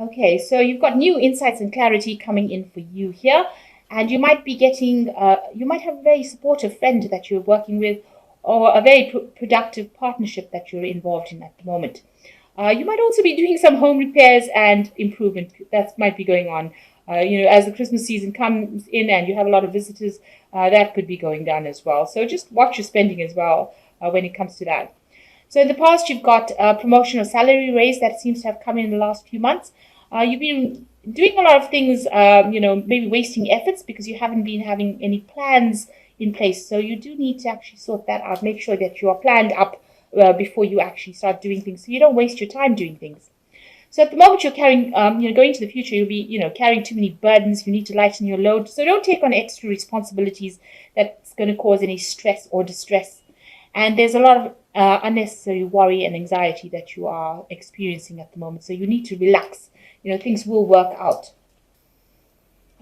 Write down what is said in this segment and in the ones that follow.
Okay, so you've got new insights and clarity coming in for you here, and you might be getting, you might have a very supportive friend that you're working with, or a very productive partnership that you're involved in at the moment. You might also be doing some home repairs and improvement that might be going on. As the Christmas season comes in and you have a lot of visitors, that could be going down as well. So just watch your spending as well when it comes to that. So in the past, you've got a promotion or salary raise that seems to have come in the last few months. You've been doing a lot of things, maybe wasting efforts because you haven't been having any plans in place. So you do need to actually sort that out. Make sure that you are planned up before you actually start doing things, so you don't waste your time doing things. So at the moment you're carrying, going into the future, you'll be, carrying too many burdens. You need to lighten your load. So don't take on extra responsibilities that's going to cause any stress or distress. And there's a lot of unnecessary worry and anxiety that you are experiencing at the moment. So you need to relax. Things will work out.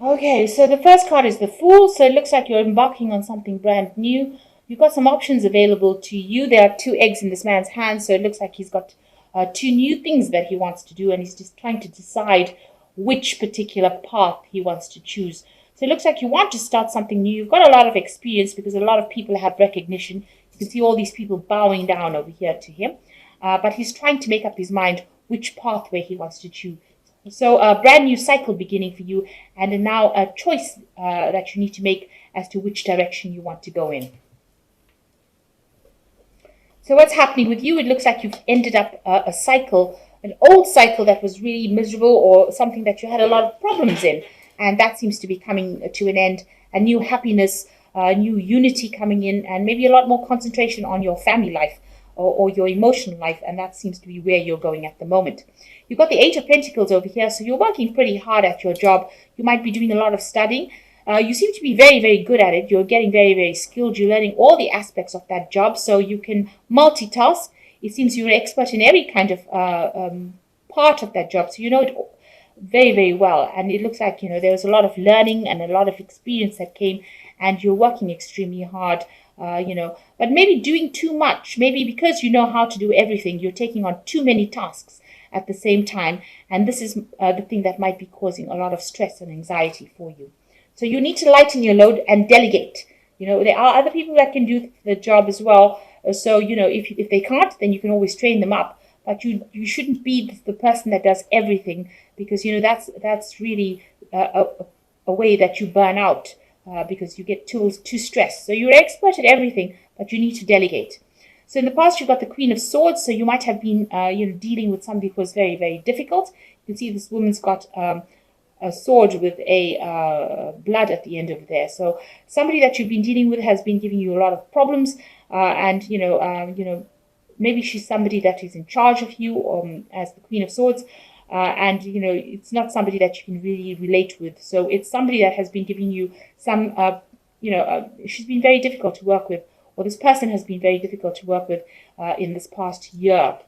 Okay, so the first card is the Fool. So it looks like you're embarking on something brand new. You've got some options available to you. There are two eggs in this man's hand, so it looks like he's got two new things that he wants to do, and he's just trying to decide which particular path he wants to choose. So it looks like you want to start something new. You've got a lot of experience because a lot of people have recognition. You can see all these people bowing down over here to him, but he's trying to make up his mind which pathway he wants to choose. So a brand new cycle beginning for you, and now a choice that you need to make as to which direction you want to go in. So what's happening with you? It looks like you've ended up a cycle, an old cycle that was really miserable, or something that you had a lot of problems in. And that seems to be coming to an end. A new happiness, new unity coming in, and maybe a lot more concentration on your family life or your emotional life. And that seems to be where you're going at the moment. You've got the Eight of Pentacles over here. So you're working pretty hard at your job. You might be doing a lot of studying. You seem to be very, very good at it. You're getting very, very skilled. You're learning all the aspects of that job, so you can multitask. It seems you're an expert in every kind of part of that job, so you know it very, very well. And it looks like, there was a lot of learning and a lot of experience that came, and you're working extremely hard, but maybe doing too much. Maybe because you know how to do everything, you're taking on too many tasks at the same time, and this is the thing that might be causing a lot of stress and anxiety for you. So you need to lighten your load and delegate. There are other people that can do the job as well. So, if they can't, then you can always train them up. But you shouldn't be the person that does everything, because, that's really a way that you burn out because you get too stressed. So you're an expert at everything, but you need to delegate. So in the past, you've got the Queen of Swords. So you might have been, dealing with somebody who was very, very difficult. You can see this woman's got a sword with a blood at the end of there. So somebody that you've been dealing with has been giving you a lot of problems, and maybe she's somebody that is in charge of you as the Queen of Swords, and it's not somebody that you can really relate with. So it's somebody that has been giving you some, she's been very difficult to work with, or this person has been very difficult to work with in this past year.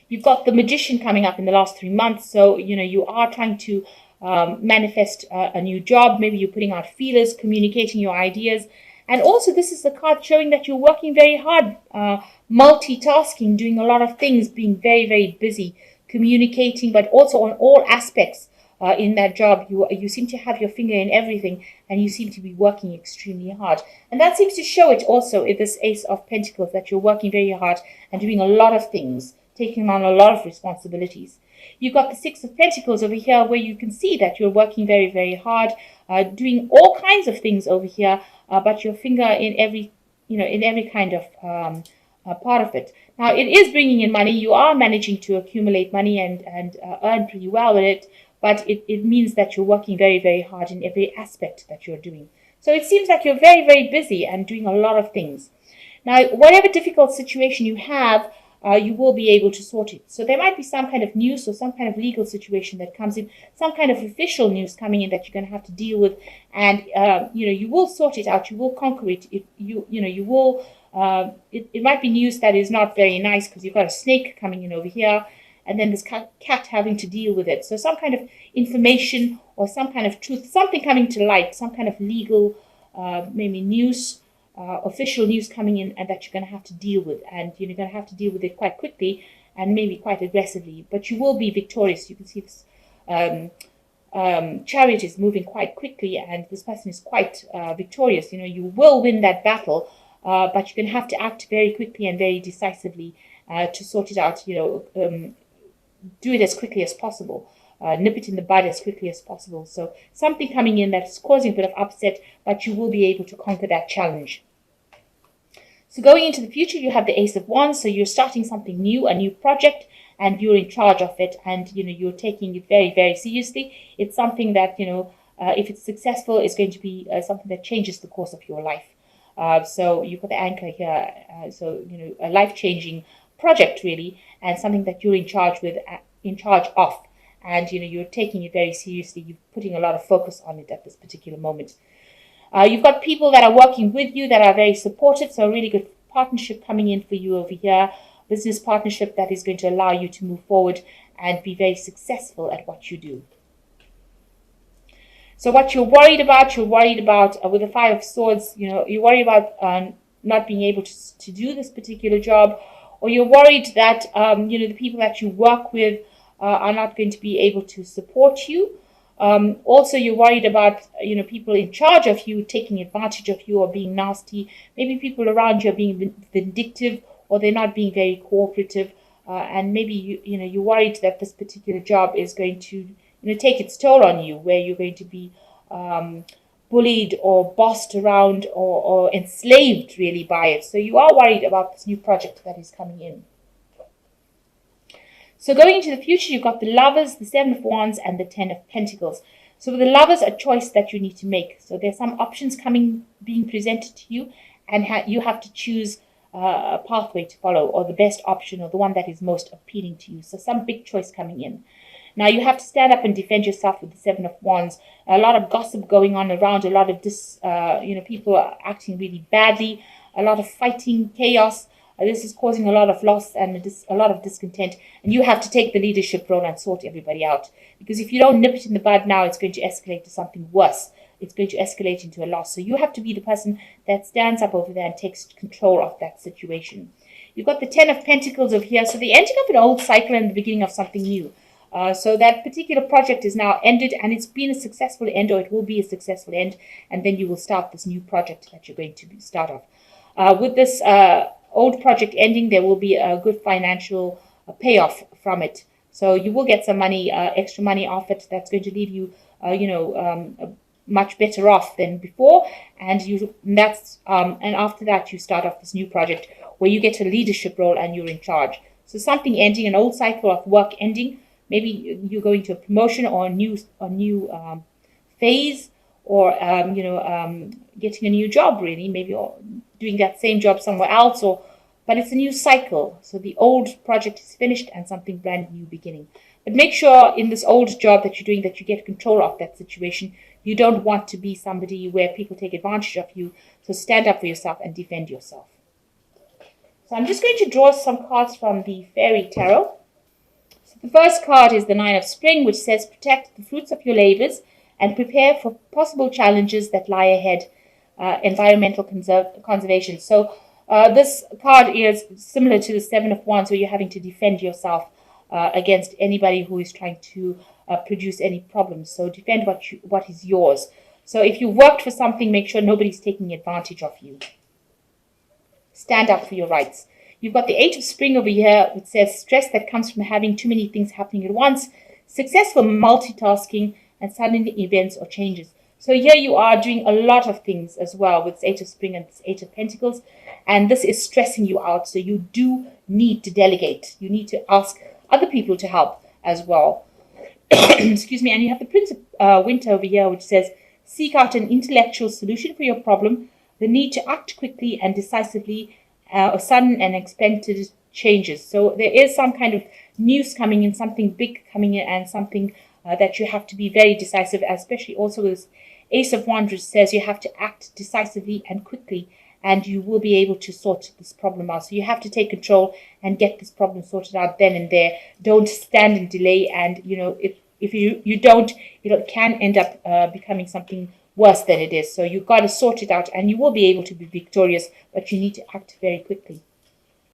You've got the Magician coming up in the last 3 months. So, you are trying to manifest a new job. Maybe you're putting out feelers, communicating your ideas. And also, this is the card showing that you're working very hard, multitasking, doing a lot of things, being very, very busy, communicating, but also on all aspects in that job. You seem to have your finger in everything, and you seem to be working extremely hard. And that seems to show it also in this Ace of Pentacles, that you're working very hard and doing a lot of things, taking on a lot of responsibilities. You've got the Six of Pentacles over here, where you can see that you're working very, very hard, doing all kinds of things over here, but your finger in every, in every kind of part of it. Now, it is bringing in money. You are managing to accumulate money and earn pretty well with it, but it means that you're working very, very hard in every aspect that you're doing. So it seems like you're very, very busy and doing a lot of things. Now, whatever difficult situation you have, you will be able to sort it. So there might be some kind of news or some kind of legal situation that comes in, some kind of official news coming in that you're going to have to deal with, and you will sort it out. You will conquer it. You will. It might be news that is not very nice, because you've got a snake coming in over here, and then this cat having to deal with it. So some kind of information or some kind of truth, something coming to light, some kind of legal, maybe news. Official news coming in, and that you're going to have to deal with, and you're going to have to deal with it quite quickly. and maybe quite aggressively, but you will be victorious. You can see this chariot is moving quite quickly, and this person is quite victorious. You will win that battle, but you're going to have to act very quickly and very decisively to sort it out. Do it as quickly as possible. Nip it in the bud as quickly as possible. So something coming in that's causing a bit of upset, but you will be able to conquer that challenge. So going into the future, you have the Ace of Wands. So you're starting something new, a new project, and you're in charge of it, and you're taking it very, very seriously. It's something that if it's successful, it's going to be something that changes the course of your life. So you've got the anchor here. So a life-changing project really, and something that you're in charge of, and you're taking it very seriously. You're putting a lot of focus on it at this particular moment. You've got people that are working with you that are very supportive, so a really good partnership coming in for you over here. Business partnership that is going to allow you to move forward and be very successful at what you do. So what you're worried about with the Five of Swords, you're worried about not being able to do this particular job, or you're worried that the people that you work with are not going to be able to support you. Also, you're worried about people in charge of you taking advantage of you or being nasty. Maybe people around you are being vindictive, or they're not being very cooperative, and maybe you're worried that this particular job is going to take its toll on you, where you're going to be bullied or bossed around or enslaved really by it. So you are worried about this new project that is coming in. So going into the future, you've got the Lovers, the Seven of Wands, and the Ten of Pentacles. So with the Lovers, a choice that you need to make. So there's some options being presented to you, and you have to choose a pathway to follow, or the best option, or the one that is most appealing to you. So some big choice coming in. Now you have to stand up and defend yourself with the Seven of Wands. A lot of gossip going on around, a lot of people are acting really badly, a lot of fighting, chaos. This is causing a lot of loss and a lot of discontent, and you have to take the leadership role and sort everybody out. Because if you don't nip it in the bud now, it's going to escalate to something worse. It's going to escalate into a loss. So you have to be the person that stands up over there and takes control of that situation. You've got the Ten of Pentacles over here. So the ending of an old cycle and the beginning of something new. So that particular project is now ended, and it's been a successful end, or it will be a successful end, and then you will start this new project that you're going to start off. With this old project ending, there will be a good financial payoff from it. So you will get some money, extra money off it. That's going to leave you, much better off than before. And after that, you start off this new project where you get a leadership role and you're in charge. So something ending, an old cycle of work ending. Maybe you're going to a promotion or a new phase, or getting a new job really. Maybe you're doing that same job somewhere else, but it's a new cycle. So the old project is finished and something brand new beginning. But make sure in this old job that you're doing that you get control of that situation. You don't want to be somebody where people take advantage of you. So stand up for yourself and defend yourself. So I'm just going to draw some cards from the Fairy Tarot. So the first card is the Nine of Spring, which says protect the fruits of your labors and prepare for possible challenges that lie ahead. Environmental conservation. So this card is similar to the Seven of Wands, where you're having to defend yourself against anybody who is trying to produce any problems. So defend what is yours. So if you worked for something, make sure nobody's taking advantage of you. Stand up for your rights. You've got the Eight of Spring over here, which says stress that comes from having too many things happening at once, successful multitasking, and sudden events or changes. So here you are doing a lot of things as well with this Eight of Spring and this Eight of Pentacles, and this is stressing you out. So you do need to delegate. You need to ask other people to help as well. Excuse me. And you have the Prince of Winter over here, which says seek out an intellectual solution for your problem, the need to act quickly and decisively, or sudden and unexpected changes. So there is some kind of news coming in, something big coming in, and something that you have to be very decisive, especially also with this Ace of Wands, which says you have to act decisively and quickly, and you will be able to sort this problem out. So you have to take control and get this problem sorted out then and there. Don't stand and delay, and if you don't, it can end up becoming something worse than it is. So you've got to sort it out, and you will be able to be victorious, but you need to act very quickly.